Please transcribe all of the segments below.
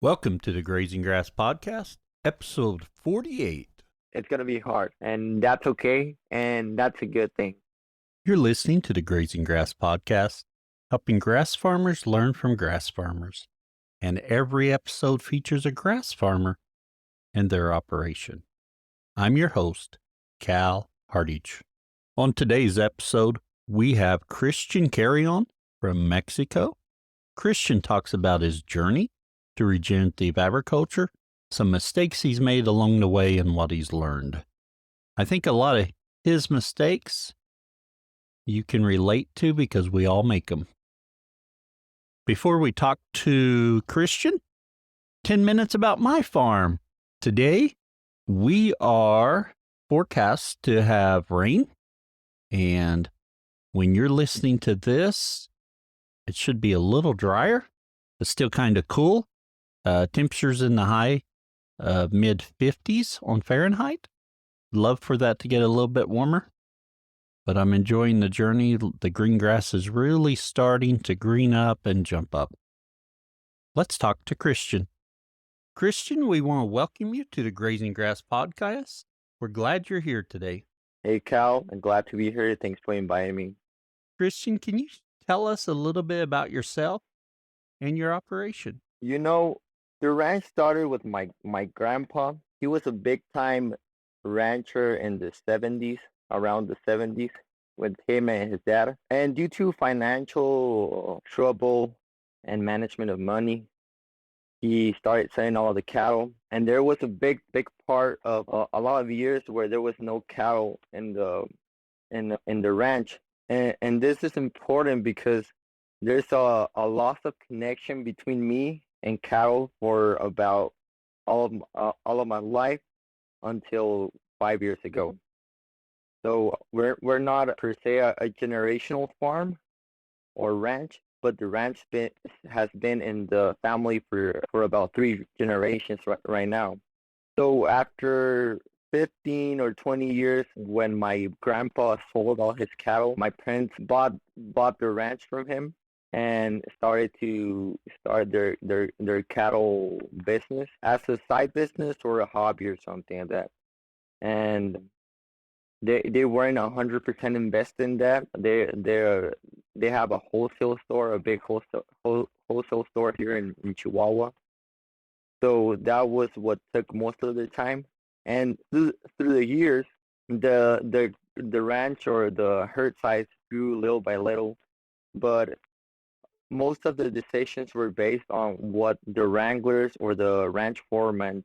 Welcome to the Grazing Grass Podcast, episode 48. It's going to be hard, and that's okay, and that's a good thing. You're listening to the Grazing Grass Podcast, helping grass farmers learn from grass farmers. And every episode features a grass farmer and their operation. I'm your host, Cal Hardage. On today's episode, we have Christian Carreon from Mexico. Christian talks about his journey to regenerative agriculture, some mistakes he's made along the way, and what he's learned. I think a lot of his mistakes you can relate to because we all make them. Before we talk to Christian, 10 minutes about my farm. Today, we are forecast to have rain, and when you're listening to this, it should be a little drier, but still kind of cool. Temperatures in the high mid 50s on Fahrenheit. Love for that to get a little bit warmer, but I'm enjoying the journey. The green grass is really starting to green up and jump up. Let's talk to Christian. Christian, we want to welcome you to the Grazing Grass Podcast. We're glad you're here today. Hey, Cal, I'm glad to be here. Thanks for inviting me. Christian, can you tell us a little bit about yourself and your operation? You know, the ranch started with my grandpa. He was a big-time rancher in the 70s, around the 70s, with him and his dad. And due to financial trouble and management of money, he started selling all the cattle. And there was a big part of a lot of years where there was no cattle in the ranch. And this is important because there's a loss of connection between me and cattle for about all of my life until 5 years ago. So we're not per se a generational farm or ranch, but the ranch has been in the family for about 3 generations right now. So after 15 or 20 years, when my grandpa sold all his cattle, my parents bought the ranch from him and started their cattle business as a side business or a hobby or something like that. And they weren't 100% invested in that. They have a wholesale store, a big wholesale store here in Chihuahua. So that was what took most of the time. And through the years, the ranch or the herd size grew little by little, but most of the decisions were based on what the wranglers or the ranch foreman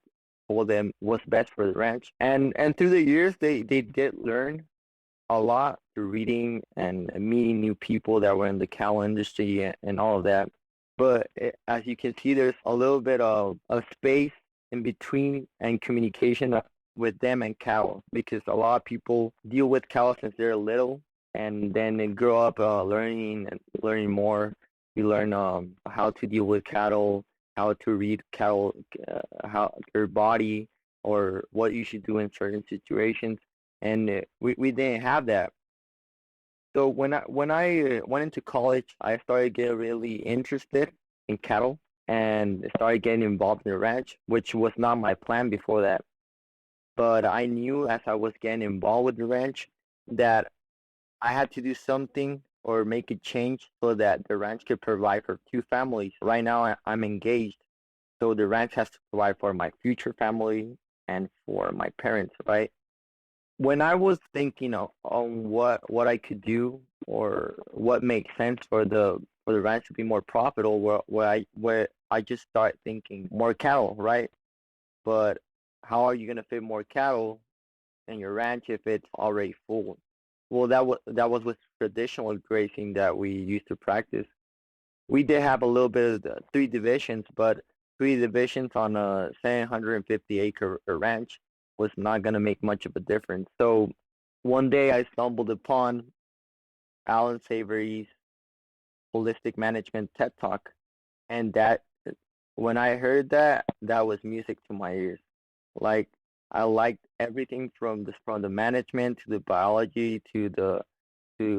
told them was best for the ranch. And through the years, they did learn a lot through reading and meeting new people that were in the cow industry and all of that. But as you can see, there's a little bit of space in between and communication with them and cows, because a lot of people deal with cows since they're little, and then they grow up learning more. You learn how to deal with cattle, how to read cattle, how their body, or what you should do in certain situations. And we didn't have that. So when I went into college, I started getting really interested in cattle and started getting involved in the ranch, which was not my plan before that. But I knew as I was getting involved with the ranch that I had to do something or make a change so that the ranch could provide for 2 families. Right now, I'm engaged, so the ranch has to provide for my future family and for my parents, right? When I was thinking on what I could do or what makes sense for the ranch to be more profitable, where I just start thinking more cattle, right? But how are you gonna fit more cattle in your ranch if it's already full? Well, that was with traditional grazing that we used to practice. We did have a little bit of the 3 divisions, but 3 divisions on a 750-acre ranch was not going to make much of a difference. So one day I stumbled upon Alan Savory's Holistic Management TED Talk, and that when I heard that, that was music to my ears. Like, I liked everything from the management to the biology to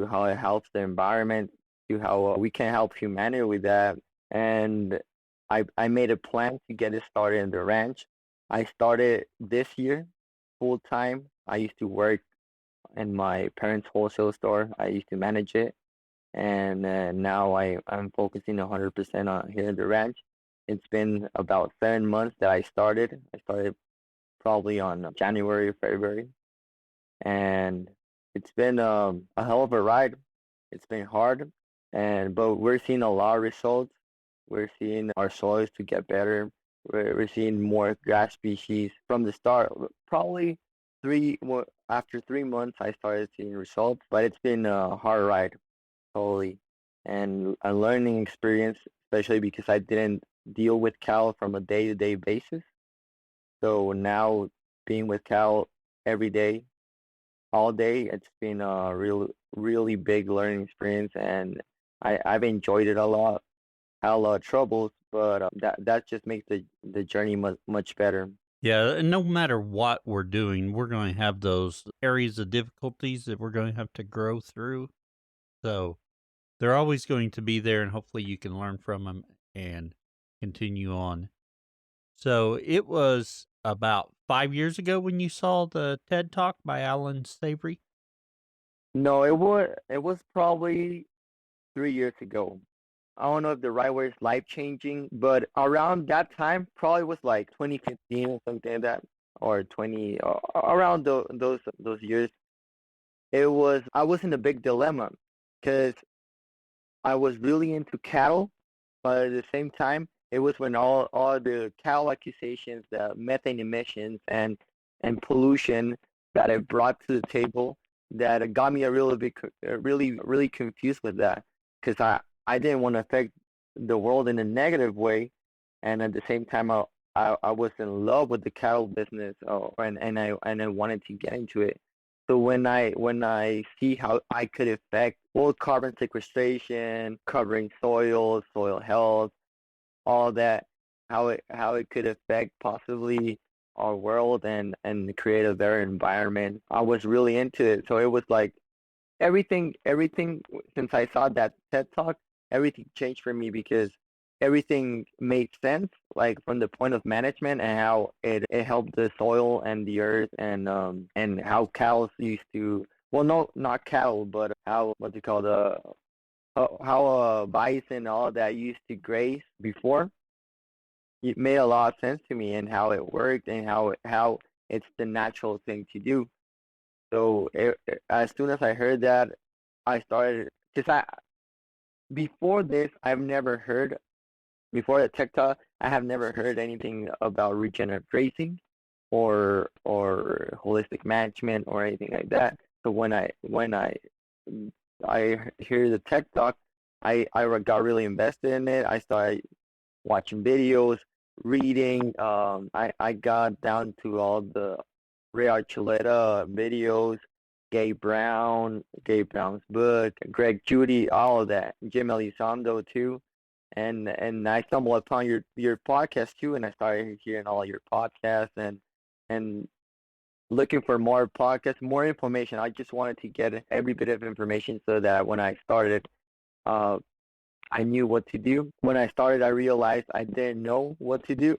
how it helps the environment to how we can help humanity with that. And I made a plan to get it started in the ranch. I started this year full time. I used to work in my parents' wholesale store. I used to manage it, and now I'm focusing 100% on here in the ranch. It's been about 7 months that I started. I started probably on January, February, and it's been a hell of a ride. It's been hard, and but we're seeing a lot of results. We're seeing our soils to get better. We're seeing more grass species from the start. Probably after 3 months, I started seeing results, but it's been a hard ride, totally, and a learning experience, especially because I didn't deal with cattle from a day-to-day basis. So now being with cattle every day, all day, it's been a really big learning experience, and I've enjoyed it a lot. Had a lot of troubles, but that just makes the journey much better. Yeah, and no matter what we're doing, we're going to have those areas of difficulties that we're going to have to grow through. So they're always going to be there, and hopefully you can learn from them and continue on. So it was about 5 years ago when you saw the TED Talk by Alan Savory. No, it was probably 3 years ago. I don't know if the right word is life changing, but around that time, probably was like 2015 or something like that, or 20 around those years. I was in a big dilemma because I was really into cattle, but at the same time, it was when all the cattle accusations, the methane emissions, and pollution that it brought to the table, that it got me a really bit, really confused with that, because I didn't want to affect the world in a negative way, and at the same time, I was in love with the cattle business, and I wanted to get into it. So when I see how I could affect both carbon sequestration, covering soil health, all that, how it could affect possibly our world and create a better environment, I was really into it. So it was like everything since I saw that TED Talk, everything changed for me because everything made sense, like from the point of management and how it helped the soil and the earth and how cows used to, well, no, not cattle, but how, what they call the how bison, all that used to graze before. It made a lot of sense to me, and how it worked, and how it's the natural thing to do. So as soon as I heard that, I started, because before this, I've never heard, before the TikTok, I have never heard anything about regenerative grazing or holistic management or anything like that. So when I hear the tech talk, I got really invested in it. I started watching videos, reading. I got down to all the Ray Archuleta videos, Gabe Brown's book, Greg Judy, all of that, Jim Elizondo too, and I stumbled upon your podcast too, and I started hearing all your podcasts and looking for more podcasts, more information. I just wanted to get every bit of information so that when I started, uh, I knew what to do. When I started, I realized I didn't know what to do,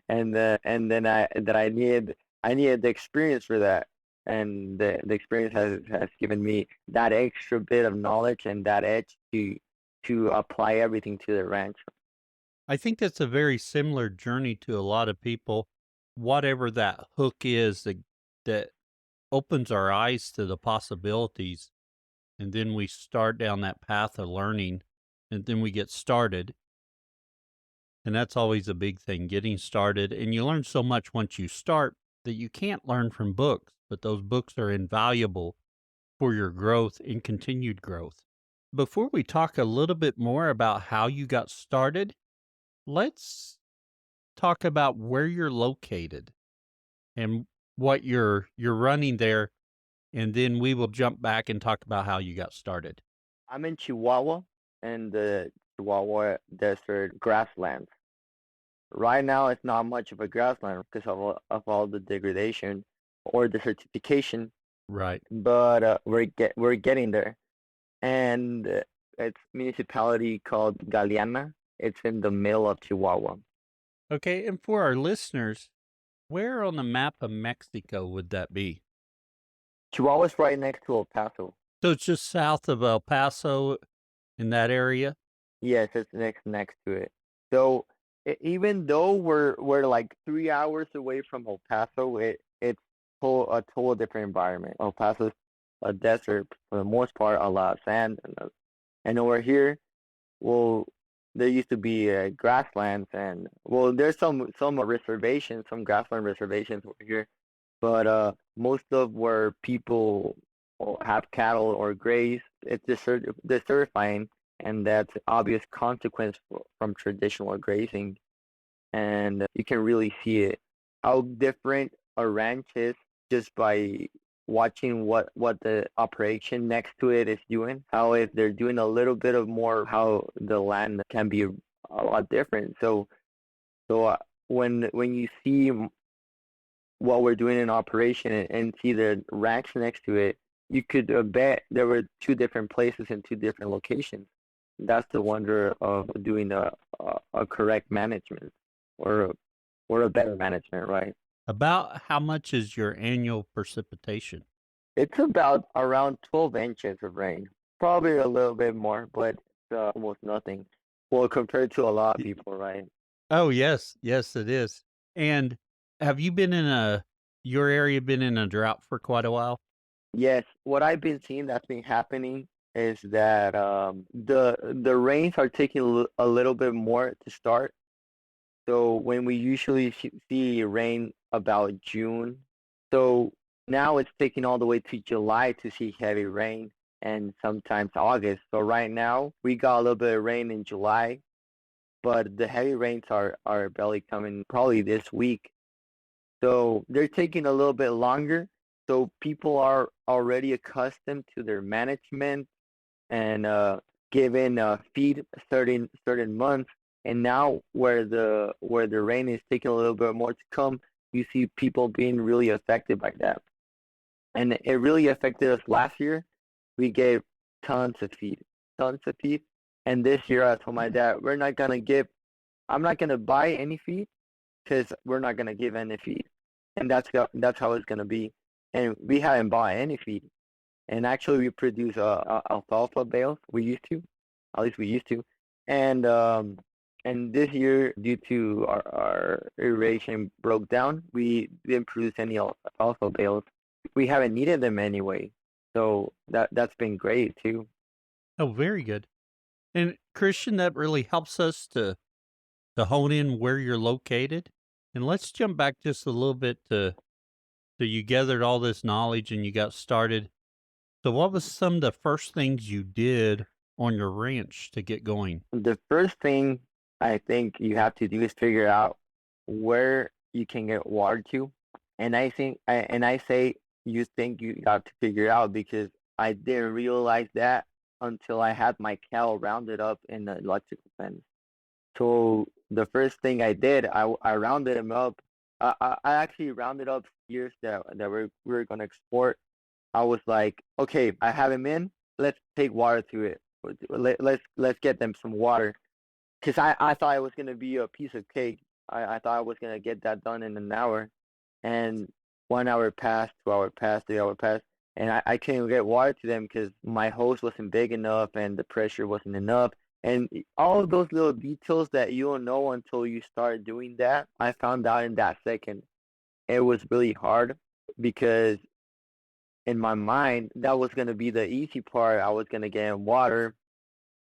and then I needed the experience for that, and the experience has given me that extra bit of knowledge and that edge to apply everything to the ranch. I think that's a very similar journey to a lot of people. Whatever that hook is that opens our eyes to the possibilities, and then we start down that path of learning, and then we get started. And that's always a big thing, getting started. And you learn so much once you start that you can't learn from books, but those books are invaluable for your growth and continued growth. Before we talk a little bit more about how you got started, let's talk about where you're located and what you're running there, and then we will jump back and talk about how you got started. I'm in Chihuahua, in the Chihuahua desert grasslands. Right now, it's not much of a grassland because of all the degradation or the certification, Right. but we're getting there. And it's municipality called Galeana. It's in the middle of Chihuahua. Okay, and for our listeners, where on the map of Mexico would that be? Chihuahua's right next to El Paso. So it's just south of El Paso in that area? Yes, it's next to it. So even though we're like 3 hours away from El Paso, it's a total different environment. El Paso's a desert for the most part, a lot of sand, and over here, well, there used to be grasslands, and well, there's some reservations, some grassland reservations over here, but most of where people have cattle or graze, it's desertifying, and that's obvious consequence from traditional grazing, and you can really see it how different a ranch is just by watching what the operation next to it is doing. How if they're doing a little bit of more, how the land can be a lot different. So when you see what we're doing in operation and see the ranch next to it, you could bet there were two different places and two different locations. That's the wonder of doing a correct management or a, or a better management, right? About how much is your annual precipitation? It's about around 12 inches of rain, probably a little bit more, but almost nothing. Well, compared to a lot of people, right? Oh, yes. Yes, it is. And have you been in your area been in a drought for quite a while? Yes, what I've been seeing that's been happening is that the rains are taking a little bit more to start. So when we usually see rain about June, so now it's taking all the way to July to see heavy rain and sometimes August. So right now we got a little bit of rain in July, but the heavy rains are barely coming probably this week. So they're taking a little bit longer. So people are already accustomed to their management and given feed certain months. And now where the rain is taking a little bit more to come, you see people being really affected by that. And it really affected us last year. We gave tons of feed, tons of feed. And this year I told my dad, I'm not gonna buy any feed because we're not gonna give any feed, and that's how it's gonna be. And we haven't bought any feed. And actually, we produce alfalfa bales. We used to, at least we used to, and and this year, due to our irrigation broke down, we didn't produce any alfalfa bales. We haven't needed them anyway, so that's been great too. Oh, very good. And Christian, that really helps us to hone in where you're located. And let's jump back just a little bit to so you gathered all this knowledge and you got started. So what was some of the first things you did on your ranch to get going? The first thing I think you have to do is figure out where you can get water to. And I say you think you got to figure it out because I didn't realize that until I had my cow rounded up in the electrical fence. So the first thing I did, I rounded him up. I actually rounded up steers that we were gonna export. I was like, okay, I have him in. Let's take water to it. Let's get them some water. Cause I thought it was gonna be a piece of cake. I thought I was gonna get that done in an hour, and 1 hour passed, 2 hour passed, 3 hour passed, and I couldn't get water to them because my hose wasn't big enough and the pressure wasn't enough. And all of those little details that you don't know until you start doing that, I found out in that second. It was really hard because in my mind that was gonna be the easy part. I was gonna get in water.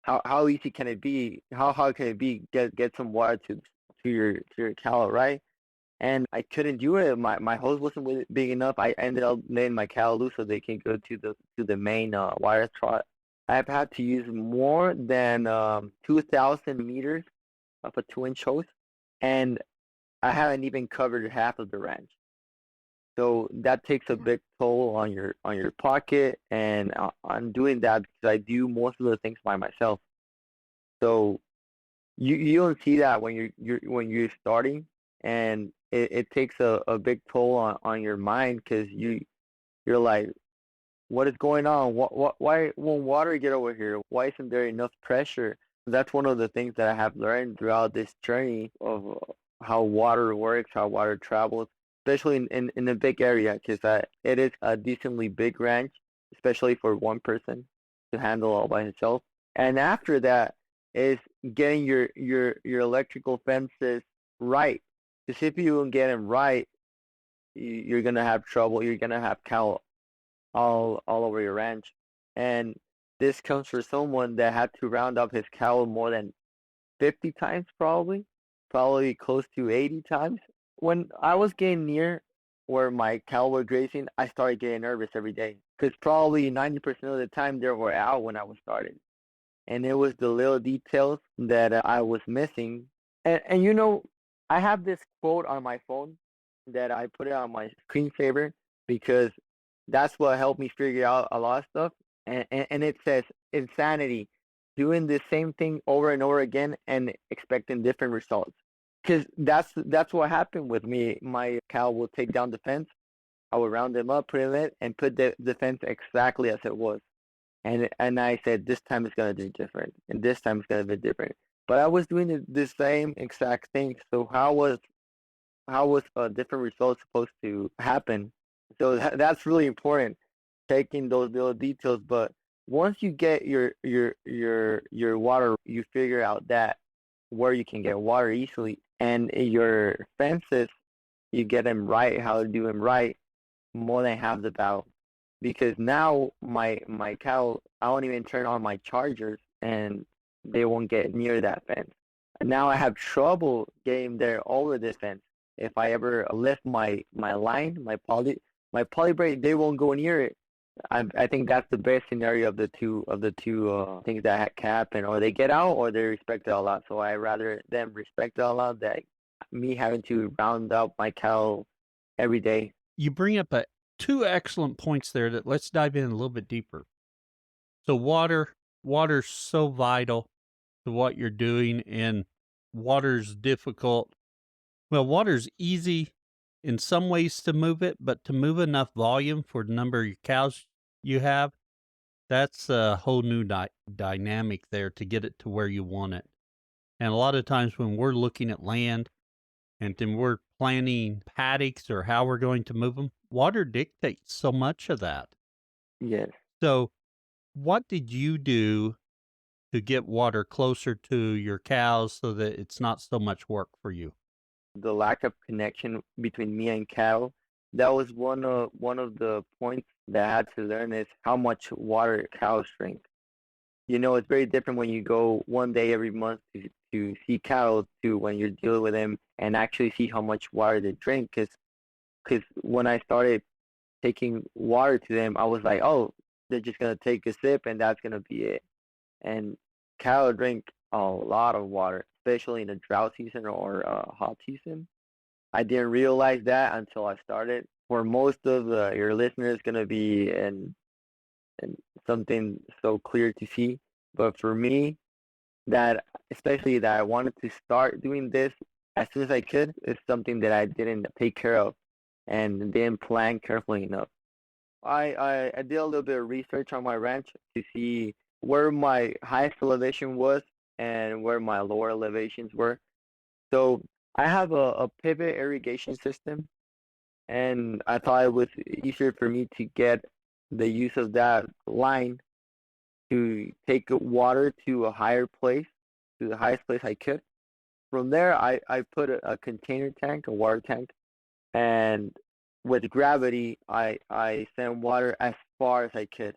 How easy can it be? How hard can it be get some water to your cow, right? And I couldn't do it. My hose wasn't big enough. I ended up letting my cow loose so they can go to the main wire trot. I've had to use more than 2,000 meters of a 2-inch hose, and I haven't even covered half of the ranch. So that takes a big toll on your pocket, and I'm doing that because I do most of the things by myself. So you don't see that when you're starting, and it takes a big toll on your mind because you're like, what is going on? Why won't water get over here? Why isn't there enough pressure? That's one of the things that I have learned throughout this journey of how water works, how water travels, especially in a big area, because it is a decently big ranch, especially for one person to handle all by himself. And after that is getting your electrical fences right. Because if you don't get them right, you're gonna have trouble. You're gonna have cow all over your ranch. And this comes for someone that had to round up his cow more than 50 times, probably close to 80 times. When I was getting near where my cow were grazing, I started getting nervous every day because probably 90% of the time they were out when I was starting. And it was the little details that I was missing. And I have this quote on my phone that I put it on my screensaver because that's what helped me figure out a lot of stuff. And it says insanity, doing the same thing over and over again and expecting different results. Because that's what happened with me. My cow will take down the fence. I would round them up, put it in, and put the fence exactly as it was. And I said this time it's gonna be different, and this time it's gonna be different. But I was doing the same exact thing. So how was a different result supposed to happen? So that's really important, taking those little details. But once you get your water, you figure out that where you can get water easily, and your fences, you get them right, how to do them right, more than half the battle. Because now my cow, I won't even turn on my chargers, and they won't get near that fence. Now I have trouble getting there over this fence. If I ever lift my line, my poly braid, they won't go near it. I think that's the best scenario of the two things that can happen. Or they get out, or they respect it a lot. So I rather them respect it a lot than me having to round up my cow every day. You bring up two excellent points there that let's dive in a little bit deeper. So water's so vital to what you're doing, and water's difficult. Well, water's easy in some ways to move it, but to move enough volume for the number of your cows you have, that's a whole new dynamic there to get it to where you want it. And a lot of times when we're looking at land and then we're planning paddocks or how we're going to move them, water dictates so much of that. Yes. So, what did you do to get water closer to your cows so that it's not so much work for you? The lack of connection between me and cow, that was one of the points that I had to learn is how much water cows drink. It's very different when you go one day every month to see cows to when you're dealing with them and actually see how much water they drink. Because when I started taking water to them, I was like, oh, they're just gonna take a sip and that's gonna be it. And cows drink a lot of water, especially in the drought season or hot season. I didn't realize that until I started. For most of your listeners, gonna be in something so clear to see, but for me, that especially that I wanted to start doing this as soon as I could, is something that I didn't take care of and didn't plan carefully enough. I did a little bit of research on my ranch to see where my highest elevation was and where my lower elevations were. So I have a pivot irrigation system, and I thought it was easier for me to get the use of that line to take water to a higher place, to the highest place I could. From there, I put a container tank, a water tank, and with gravity, I sent water as far as I could.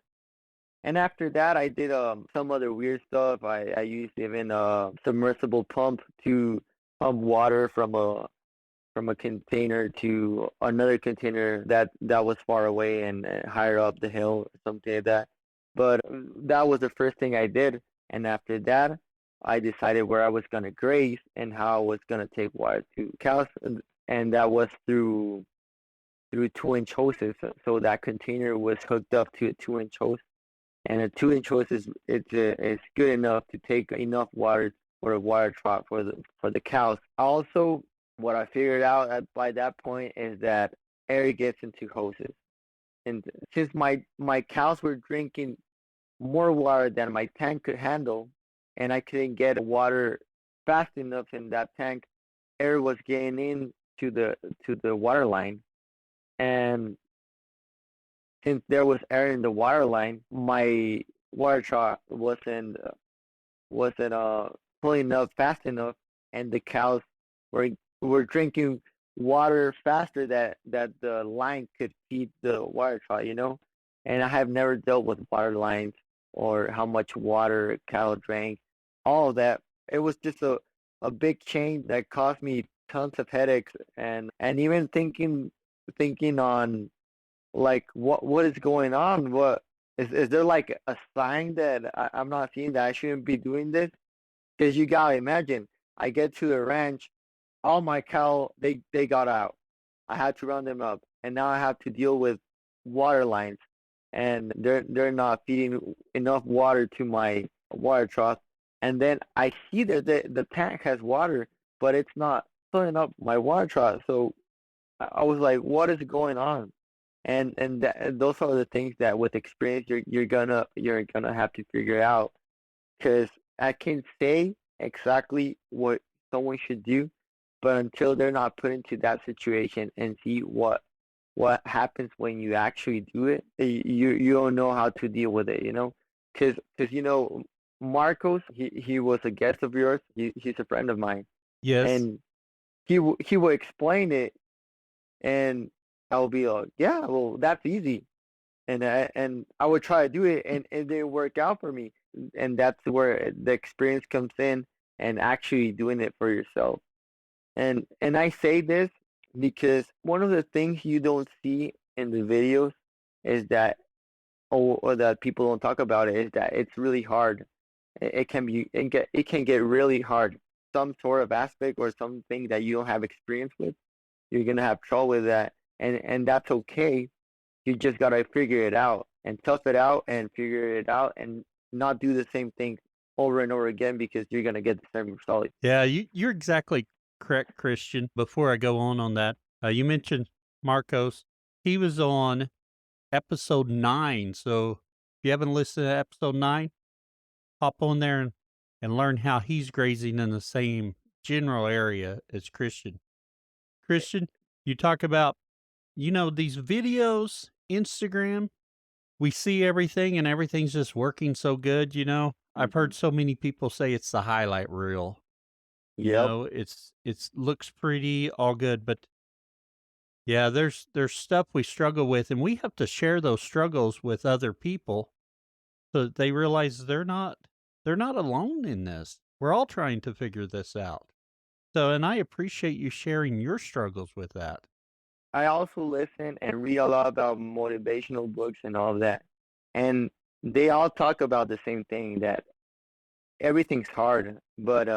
And after that, I did some other weird stuff. I used even a submersible pump to pump water from a container to another container that was far away and higher up the hill, something like that. But that was the first thing I did. And after that, I decided where I was gonna graze and how I was gonna take water to cows, and that was through 2-inch hoses. So that container was hooked up to a 2-inch hose, and a 2-inch hose is good enough to take enough water for a water trough for the cows. Also, what I figured out by that point is that air gets into hoses, and since my cows were drinking more water than my tank could handle, and I couldn't get water fast enough in that tank. Air was getting in to the water line, and since there was air in the water line, my water trough wasn't pulling up fast enough, and the cows were were drinking water faster that the line could feed the water trough, you know. And I have never dealt with water lines or how much water a cow drank, all of that. It was just a big change that caused me tons of headaches, and even thinking on like what is going on? What is there like a sign that I'm not seeing that I shouldn't be doing this? Because you gotta imagine, I get to the ranch, all my cow they got out. I had to round them up, and now I have to deal with water lines, and they're not feeding enough water to my water trough. And then I see that the tank has water, but it's not filling up my water trough. So I was like, what is going on? And those are the things that with experience you're gonna have to figure out, because I can say exactly what someone should do, but until they're not put into that situation and see what happens when you actually do it, you don't know how to deal with it, you know? Because you know, Marcos, he was a guest of yours. He's a friend of mine, Yes. and he will explain it, and I'll be like, yeah, well, that's easy, and I would try to do it, and it didn't work out for me, and that's where the experience comes in, and actually doing it for yourself. And I say this because one of the things you don't see in the videos is that, or that people don't talk about it, is that it's really hard. It can get really hard. Some sort of aspect or something that you don't have experience with, you're gonna have trouble with that, and that's okay. You just gotta figure it out and tough it out and figure it out and not do the same thing over and over again, because you're gonna get the same result. Yeah, you're exactly correct, Christian. Before I go on that, you mentioned Marcos. He was on episode 9. So if you haven't listened to episode 9, hop on there and learn how he's grazing in the same general area as Christian. Christian, you talk about, these videos, Instagram, we see everything and everything's just working so good. I've heard Hmm. so many people say it's the highlight reel. Yep. It's looks pretty, all good, but yeah, there's stuff we struggle with, and we have to share those struggles with other people so that they realize they're not alone in this. We're all trying to figure this out. So, and I appreciate you sharing your struggles with that. I also listen and read a lot about motivational books and all of that. And they all talk about the same thing, that everything's hard, but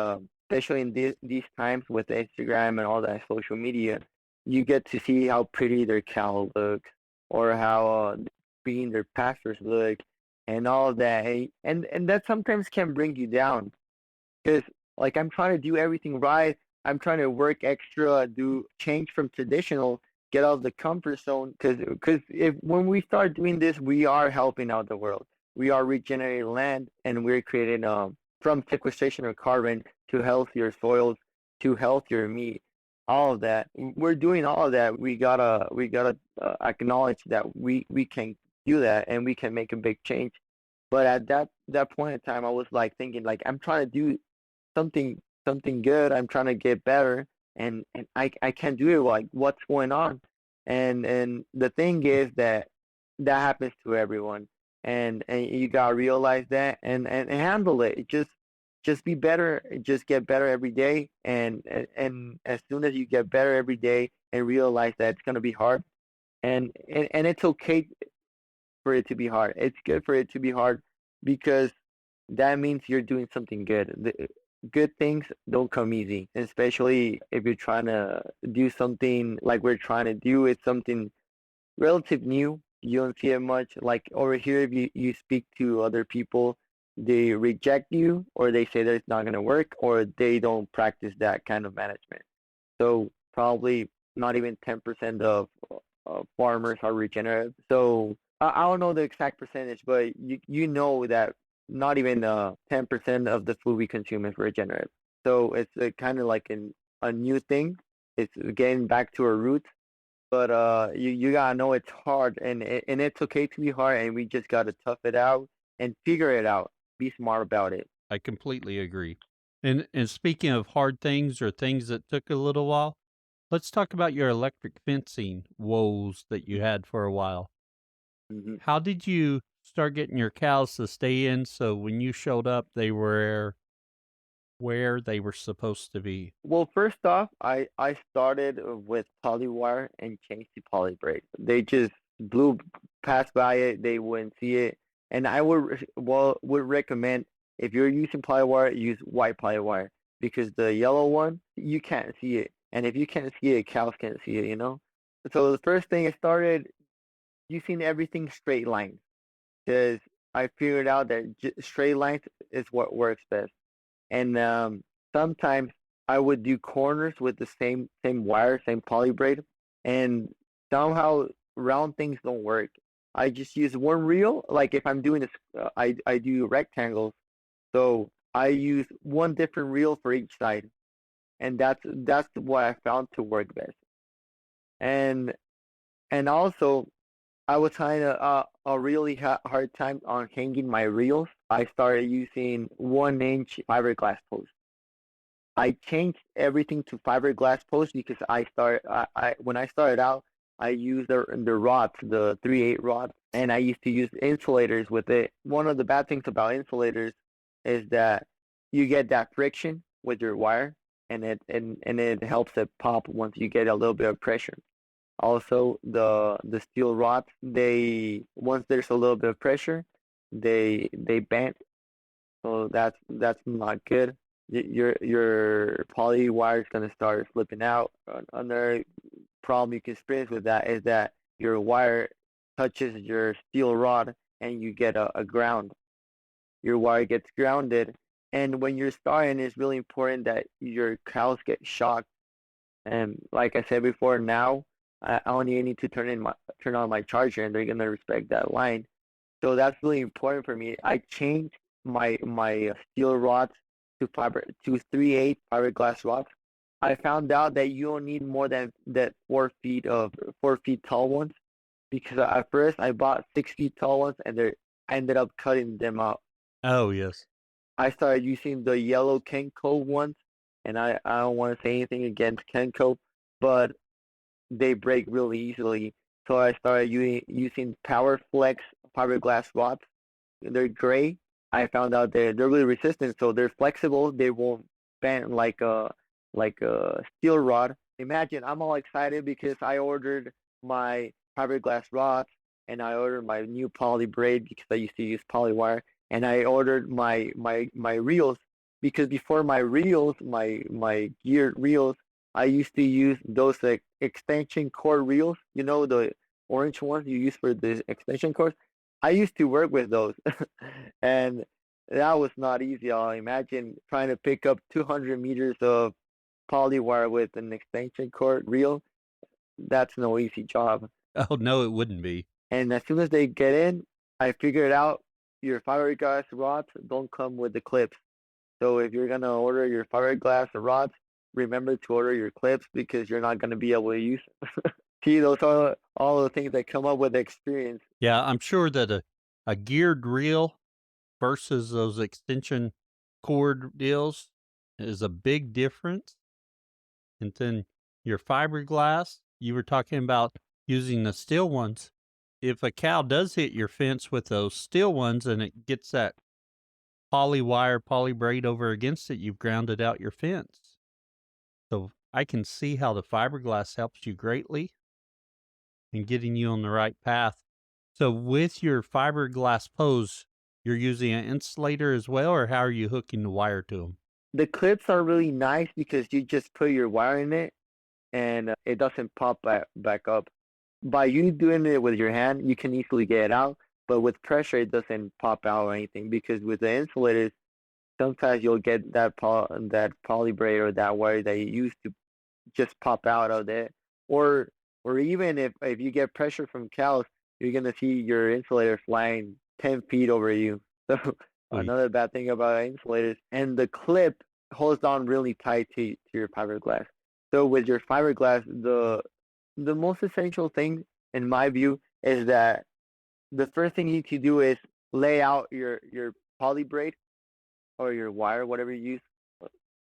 especially in these times with Instagram and all that social media, you get to see how pretty their cow looks, or how being their pastors look, and all of that. And that sometimes can bring you down, because like I'm trying to do everything right. I'm trying to work extra, do change from traditional, get out of the comfort zone. Because if when we start doing this, we are helping out the world. We are regenerating land, and we're creating from sequestration of carbon to healthier soils to healthier meat. All of that, we're doing all of that. We gotta acknowledge that we can do that, and we can make a big change. But at that point in time, I was like thinking, like, I'm trying to do something good. I'm trying to get better, and I can't do it. Like, what's going on? And the thing is that that happens to everyone, and you gotta realize that, and handle it. Just be better. Just get better every day, and as soon as you get better every day and realize that it's gonna be hard, and it's okay for it to be hard. It's good for it to be hard, because that means you're doing something good. Good things don't come easy, especially if you're trying to do something like we're trying to do. It's something relative new. You don't see it much. Like over here, if you speak to other people, they reject you, or they say that it's not going to work, or they don't practice that kind of management. So probably not even 10% of farmers are regenerative. So I don't know the exact percentage, but you know that not even 10% of the food we consume is regenerative. So it's kind of like a new thing. It's getting back to our roots. But you gotta know it's hard, and it's okay to be hard, and we just gotta tough it out and figure it out. Be smart about it. I completely agree. And speaking of hard things or things that took a little while, let's talk about your electric fencing woes that you had for a while. Hmm. How did you start getting your cows to stay in so when you showed up, they were where they were supposed to be? Well, first off, I started with polywire and changed to poly braid. They just blew past by it. They wouldn't see it, and I would recommend if you're using polywire, use white polywire because the yellow one you can't see it, and if you can't see it, cows can't see it. You know. So the first thing I started using everything straight lines because I figured out that straight lines is what works best. And sometimes I would do corners with the same wire, same poly braid, and somehow round things don't work. I just use one reel. Like if I'm doing this, I do rectangles, so I use one different reel for each side, and that's what I found to work best. And also I was having a really hard time on hanging my reels. I started using 1 inch fiberglass posts. I changed everything to fiberglass posts because I when I started out I used the rods, the 3/8 rods, and I used to use insulators with it. One of the bad things about insulators is that you get that friction with your wire, and it helps it pop once you get a little bit of pressure. Also, the steel rods, they once there's a little bit of pressure, they bend, so that's not good. Your poly wire is gonna start flipping out. Another problem you can experience with that is that your wire touches your steel rod and you get a ground. Your wire gets grounded, and when you're starting, it's really important that your cows get shocked. And like I said before, now I only need to turn on my charger, and they're gonna respect that line. So that's really important for me. I changed my steel rods to 3/8 fiberglass rods. I found out that you don't need more than that 4 feet of 4 feet tall ones because at first I bought 6 feet tall ones and I ended up cutting them out. Oh, yes. I started using the yellow Kenco ones, and I don't want to say anything against Kenco, but they break really easily. So I started using Power Flex fiberglass rods. They're gray. I found out they're really resistant, so they're flexible. They won't bend like a steel rod. Imagine I'm all excited because I ordered my fiberglass rods and I ordered my new poly braid because I used to use poly wire, and I ordered my reels because before my reels, my geared reels, I used to use those like extension cord reels. You know the orange ones you use for the extension cords. I used to work with those, and that was not easy. I imagine trying to pick up 200 meters of poly wire with an extension cord reel. That's no easy job. Oh, no, it wouldn't be. And as soon as they get in, I figured out your fiberglass rods don't come with the clips. So if you're gonna order your fiberglass rods, remember to order your clips because you're not gonna be able to use them. See, those are all the things that come up with experience. Yeah, I'm sure that a geared reel versus those extension cord deals is a big difference. And then your fiberglass, you were talking about using the steel ones. If a cow does hit your fence with those steel ones and it gets that poly wire, poly braid over against it, you've grounded out your fence. So I can see how the fiberglass helps you greatly in getting you on the right path. So with your fiberglass pose, you're using an insulator as well, or how are you hooking the wire to them? The clips are really nice because you just put your wire in it and it doesn't pop back up. By you doing it with your hand, you can easily get it out, but with pressure, it doesn't pop out or anything because with the insulators, sometimes you'll get that poly braid or that wire that you used to just pop out of it, or even if you get pressure from cows, you're gonna see your insulator flying 10 feet over you. So Oy. Another bad thing about insulators, and the clip holds on really tight to your fiberglass. So with your fiberglass, the most essential thing, in my view, is that the first thing you need to do is lay out your poly braid or your wire, whatever you use,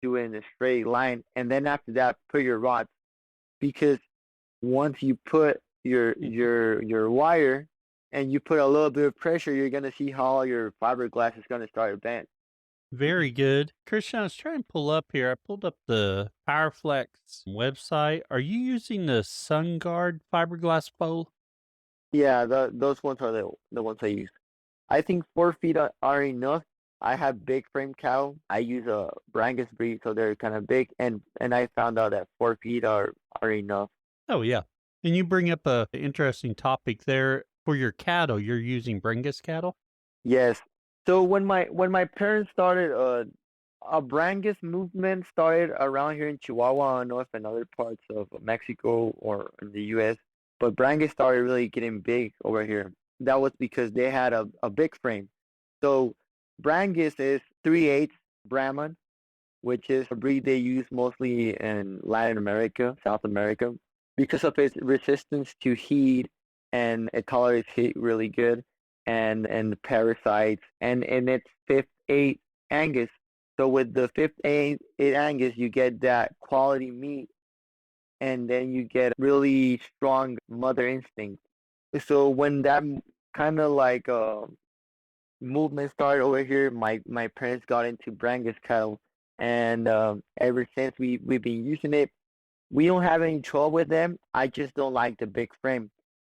do it in a straight line, and then after that, put your rods. Because once you put your wire and you put a little bit of pressure, you're gonna see how your fiberglass is gonna start to bend. Very good. Christian, I was trying to pull up here. I pulled up the Powerflex website. Are you using the SunGuard fiberglass pole? Yeah, those ones are the ones I use. I think 4 feet are enough. I have big frame cow. I use a Brangus breed, so they're kind of big, and I found out that 4 feet are enough. Oh, yeah. And you bring up a interesting topic there. For your cattle, you're using Brengus cattle? Yes. So when my parents started, a Brangus movement started around here in Chihuahua, I don't know if in other parts of Mexico or in the U.S., but Brangus started really getting big over here. That was because they had a big frame. So Brangus is 3/8 Brahman, which is a breed they use mostly in Latin America, South America, because of its resistance to heat, and it tolerates heat really good, and the parasites, and it's 5/8 Angus. So with the 5/8 Angus, you get that quality meat, and then you get really strong mother instinct. So when that kind of like movement started over here, my parents got into Brangus cattle, and ever since we've been using it. We don't have any trouble with them. I just don't like the big frame.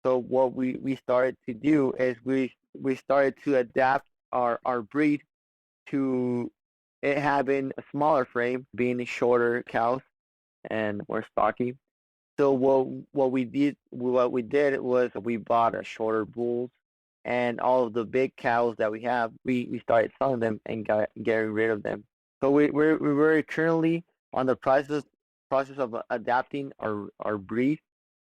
So what we started to do is we started to adapt our breed to it having a smaller frame, being shorter cows and more stocky. So what we did was we bought a shorter bulls, and all of the big cows that we have, we started selling them and getting rid of them. So we're currently on the process of adapting our breed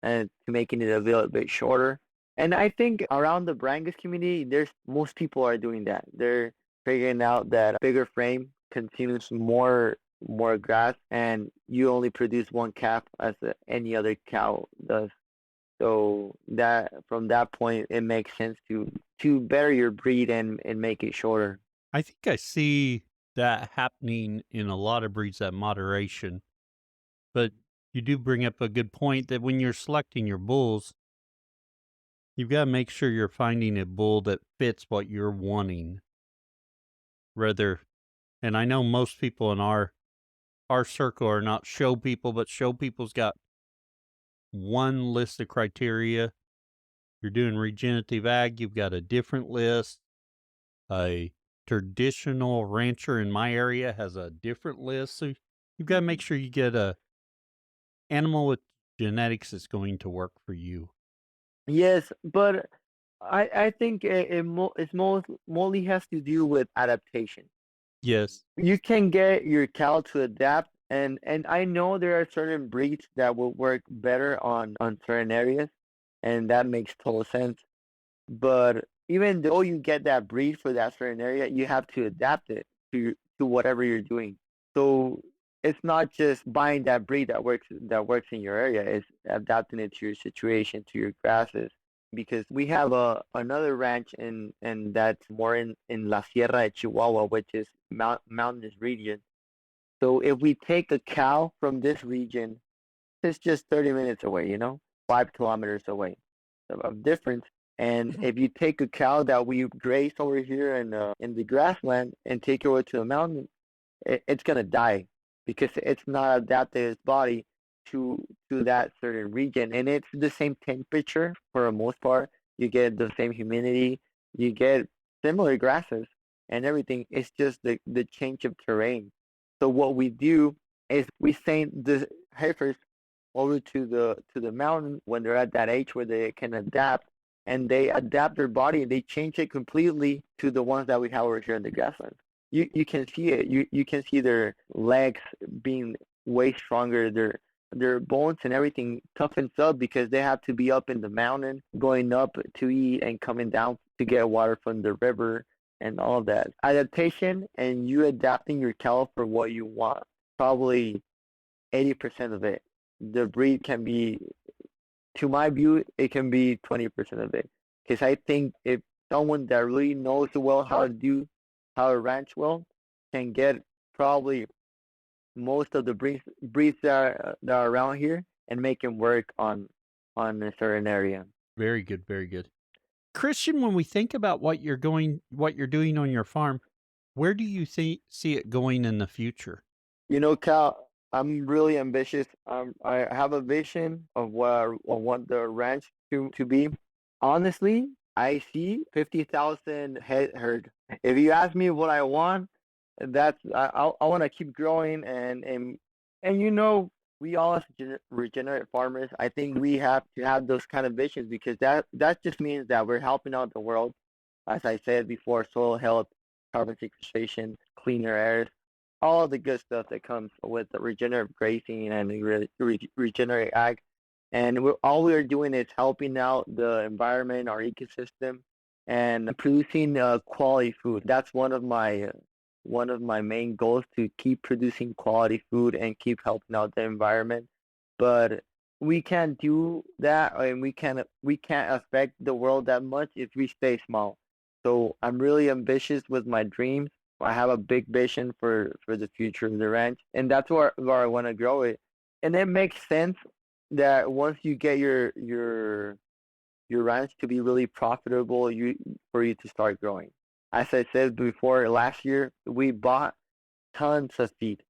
and to making it a little bit shorter. And I think around the Brangus community, there's most people are doing that. They're figuring out that a bigger frame consumes more grass, and you only produce one calf as any other cow does. So that from that point, it makes sense to better your breed and make it shorter. I think I see that happening in a lot of breeds, that moderation. But you do bring up a good point that when you're selecting your bulls, you've got to make sure you're finding a bull that fits what you're wanting. Rather, and I know most people in our circle are not show people, but show people's got one list of criteria. You're doing regenerative ag, you've got a different list. A traditional rancher in my area has a different list. So you've got to make sure you get a animal with genetics that's going to work for you. Yes, but I think it's mostly has to do with adaptation. Yes. You can get your cow to adapt, and I know there are certain breeds that will work better on certain areas, and that makes total sense. But even though you get that breed for that certain area, you have to adapt it to whatever you're doing. So it's not just buying that breed that works in your area. It's adapting it to your situation, to your grasses. Because we have another ranch and that's more in La Sierra de Chihuahua, which is mountainous region. So if we take a cow from this region, it's just 30 minutes away, 5 kilometers away of difference. And if you take a cow that we graze over here in the grassland and take it over to the mountain, it's gonna die because it's not adapted its body to that certain region. And it's the same temperature for the most part. You get the same humidity, you get similar grasses and everything. It's just the change of terrain. So what we do is we send the heifers over to the mountain when they're at that age where they can adapt, and they adapt their body and they change it completely to the ones that we have over here in the grasslands. You can see it. You can see their legs being way stronger. Their bones and everything toughens up because they have to be up in the mountain, going up to eat and coming down to get water from the river. and all of that. Adaptation and you adapting your cattle for what you want, probably 80% of it. The breed can be, to my view, it can be 20% of it. Because I think if someone that really knows well how to ranch well, can get probably most of the breeds that are around here and make them work on a certain area. Very good, very good. Christian, when we think about what you're doing on your farm, where do you see it going in the future? You know, Cal, I'm really ambitious. I have a vision of what I want the ranch to be. Honestly, I see 50,000 head herd. If you ask me what I want, I want to keep growing and you know, we all as regenerate farmers, I think we have to have those kind of visions because that just means that we're helping out the world. As I said before, soil health, carbon sequestration, cleaner air, all the good stuff that comes with the regenerative grazing and regenerative ag. And all we're doing is helping out the environment, our ecosystem, and producing quality food. That's one of my main goals, to keep producing quality food and keep helping out the environment. But we can't do that, and we can't affect the world that much if we stay small. So I'm really ambitious with my dreams. I have a big vision for the future of the ranch, and that's where I want to grow it. And it makes sense that once you get your ranch to be really profitable, for you to start growing. As I said before, last year we bought tons of feed,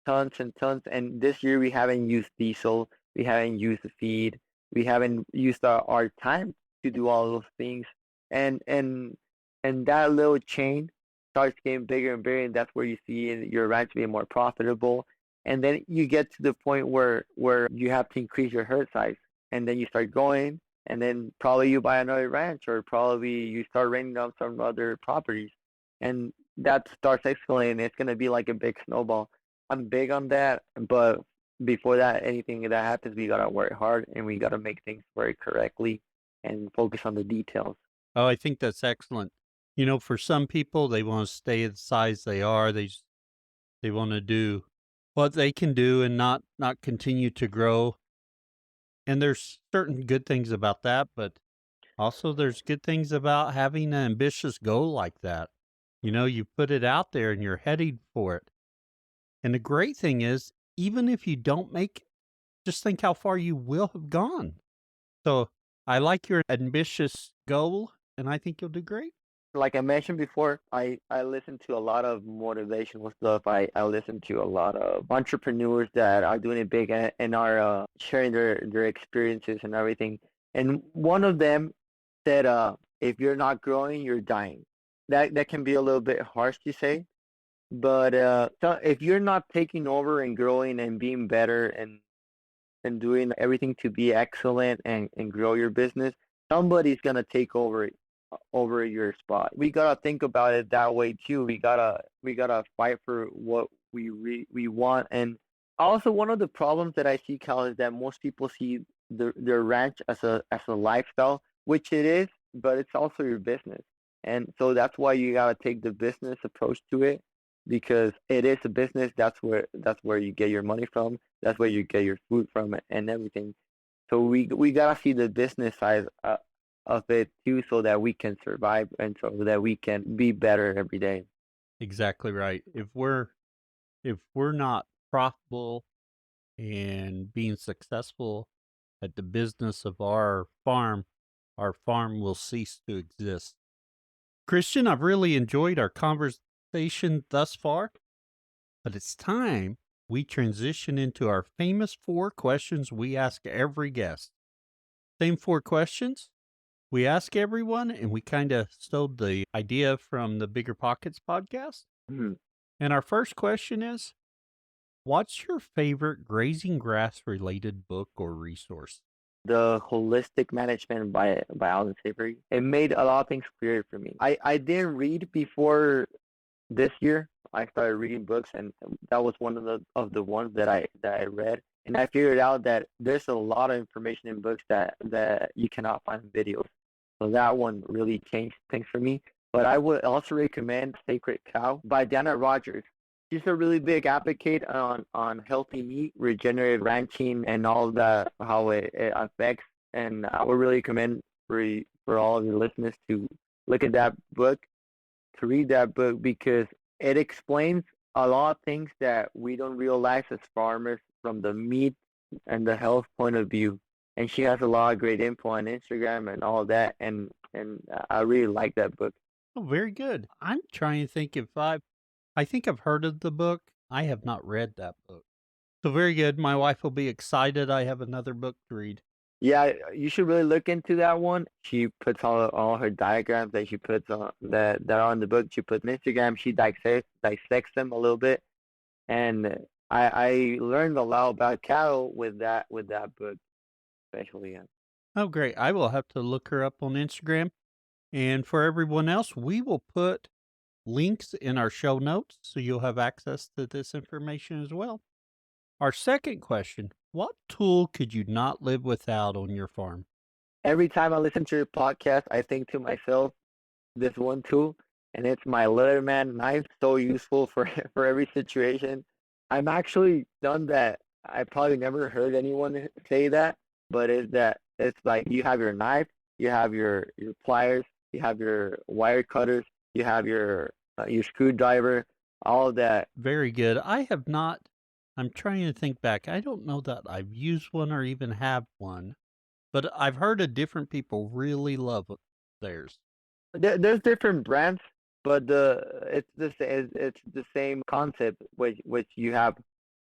tons and tons, and this year we haven't used diesel, we haven't used the feed, we haven't used our time to do all those things, and and and that little chain starts getting bigger and bigger, and that's where you see your ranch being more profitable, and then you get to the point where you have to increase your herd size, and then you start going, and then probably you buy another ranch, or probably you start renting out some other properties, and that starts escalating. It's gonna be like a big snowball. I'm big on that, but before that, anything that happens, we gotta work hard and we gotta make things work correctly and focus on the details. Oh, I think that's excellent. You know, for some people, they want to stay the size they are. They want to do what they can do and not continue to grow. And there's certain good things about that, but also there's good things about having an ambitious goal like that. You know, you put it out there and you're heading for it. And the great thing is, even if you don't make it, just think how far you will have gone. So I like your ambitious goal, and I think you'll do great. Like I mentioned before, I listen to a lot of motivational stuff. I listen to a lot of entrepreneurs that are doing it big and are sharing their experiences and everything. And one of them said, if you're not growing, you're dying. That can be a little bit harsh to say, but so if you're not taking over and growing and being better and doing everything to be excellent and grow your business, somebody's gonna take over your spot. We gotta think about it that way too. We gotta fight for what we want. And also one of the problems that I see, Cal, is that most people see their ranch as a lifestyle, which it is, but it's also your business. And so that's why you gotta take the business approach to it, because it is a business. That's where you get your money from. That's where you get your food from and everything. So we gotta see the business side of it too, so that we can survive and so that we can be better every day. Exactly right. If we're not profitable and being successful at the business of our farm will cease to exist. Christian, I've really enjoyed our conversation thus far, but it's time we transition into our famous 4 questions we ask every guest. Same 4 questions we ask everyone, and we kind of stole the idea from the Bigger Pockets podcast. Mhm. And our first question is, what's your favorite grazing grass related book or resource? The holistic management by Alan Savory. It made a lot of things clear for me. I didn't read before this year. I started reading books, and that was one of the ones that I read. And I figured out that there's a lot of information in books that you cannot find in videos. So that one really changed things for me. But I would also recommend Sacred Cow by Dana Rogers. She's a really big advocate on healthy meat, regenerative ranching, and all that, how it affects. And I would really recommend for all of your listeners to look at that book, to read that book, because it explains a lot of things that we don't realize as farmers from the meat and the health point of view. And she has a lot of great info on Instagram and all that. And I really like that book. Oh, very good. I'm trying to think if I think I've heard of the book. I have not read that book. So very good. My wife will be excited. I have another book to read. Yeah, you should really look into that one. She puts all her diagrams that she puts on that are on the book. She puts on Instagram. She dissects them a little bit, and I learned a lot about cattle with that book, especially. Yeah. Oh, great. I will have to look her up on Instagram. And for everyone else, we will put links in our show notes so you'll have access to this information as well. Our second question: what tool could you not live without on your farm? Every time I listen to your podcast, I think to myself, this one tool, and it's my Leatherman knife. So useful for for every situation. I'm actually done that. I probably never heard anyone say that, but it's like you have your knife, you have your pliers, you have your wire cutters, you have your screwdriver, all of that. Very good. I have not. I'm trying to think back. I don't know that I've used one or even have one, but I've heard of different people really love theirs. There's different brands, but it's the same concept, which you have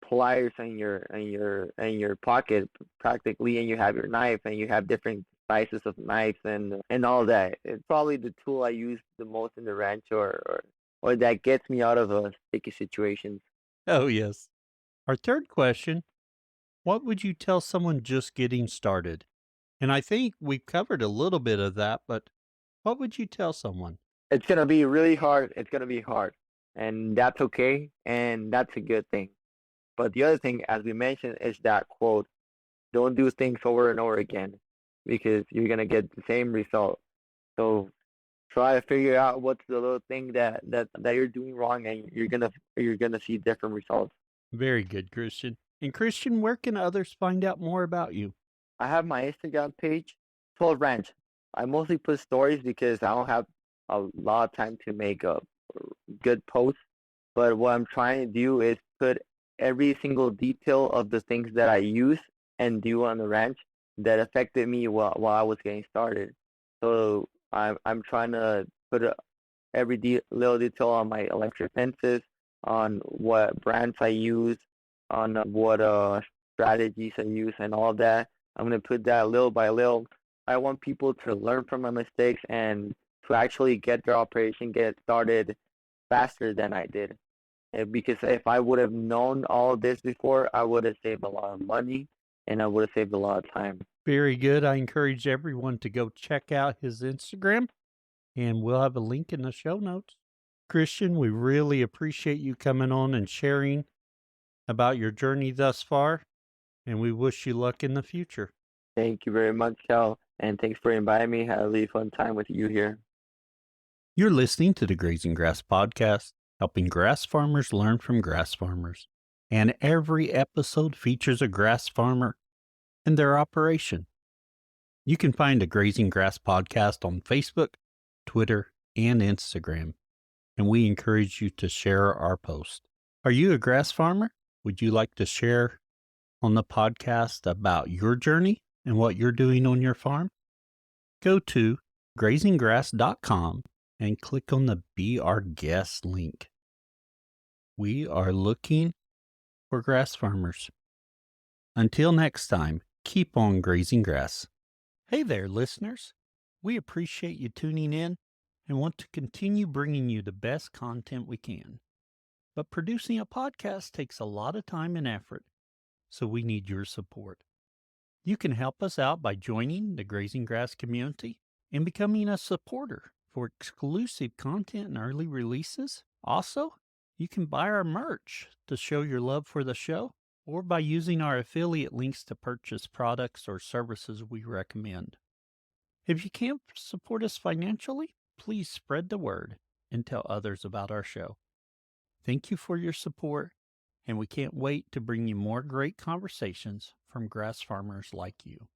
pliers in your pocket practically, and you have your knife, and you have different sizes of knives and all that. It's probably the tool I use the most in the ranch, or that gets me out of sticky situations. Oh, yes. Our third question: what would you tell someone just getting started? And I think we covered a little bit of that, but what would you tell someone? It's gonna be really hard. It's gonna be hard, and that's okay, and that's a good thing. But the other thing, as we mentioned, is that quote: "Don't do things over and over again, because you're gonna get the same result." So try to figure out what's the little thing that you're doing wrong, and you're gonna see different results. Very good, Christian. And Christian, where can others find out more about you? I have my Instagram page, 12 Ranch. I mostly put stories because I don't have a lot of time to make a good post. But what I'm trying to do is put every single detail of the things that I use and do on the ranch that affected me while I was getting started. So I'm trying to put every little detail on my electric fences, on what brands I use, on what strategies I use, and all that. I'm gonna put that little by little. I want people to learn from my mistakes and to actually get their operation get started faster than I did. Because if I would have known all of this before, I would have saved a lot of money and I would have saved a lot of time. Very good. I encourage everyone to go check out his Instagram, and we'll have a link in the show notes. Christian, we really appreciate you coming on and sharing about your journey thus far, and we wish you luck in the future. Thank you very much, Cal, and thanks for inviting me. Had a really fun time with you here. You're listening to the Grazing Grass podcast, helping grass farmers learn from grass farmers. And every episode features a grass farmer and their operation. You can find a Grazing Grass podcast on Facebook, Twitter, and Instagram, and we encourage you to share our post. Are you a grass farmer? Would you like to share on the podcast about your journey and what you're doing on your farm? Go to grazinggrass.com and click on the Be Our Guest link. We are looking for grass farmers. Until next time, keep on grazing grass. Hey there, listeners. We appreciate you tuning in and want to continue bringing you the best content we can. But producing a podcast takes a lot of time and effort, so we need your support. You can help us out by joining the Grazing Grass community and becoming a supporter for exclusive content and early releases. Also, you can buy our merch to show your love for the show, or by using our affiliate links to purchase products or services we recommend. If you can't support us financially, please spread the word and tell others about our show. Thank you for your support, and we can't wait to bring you more great conversations from grass farmers like you.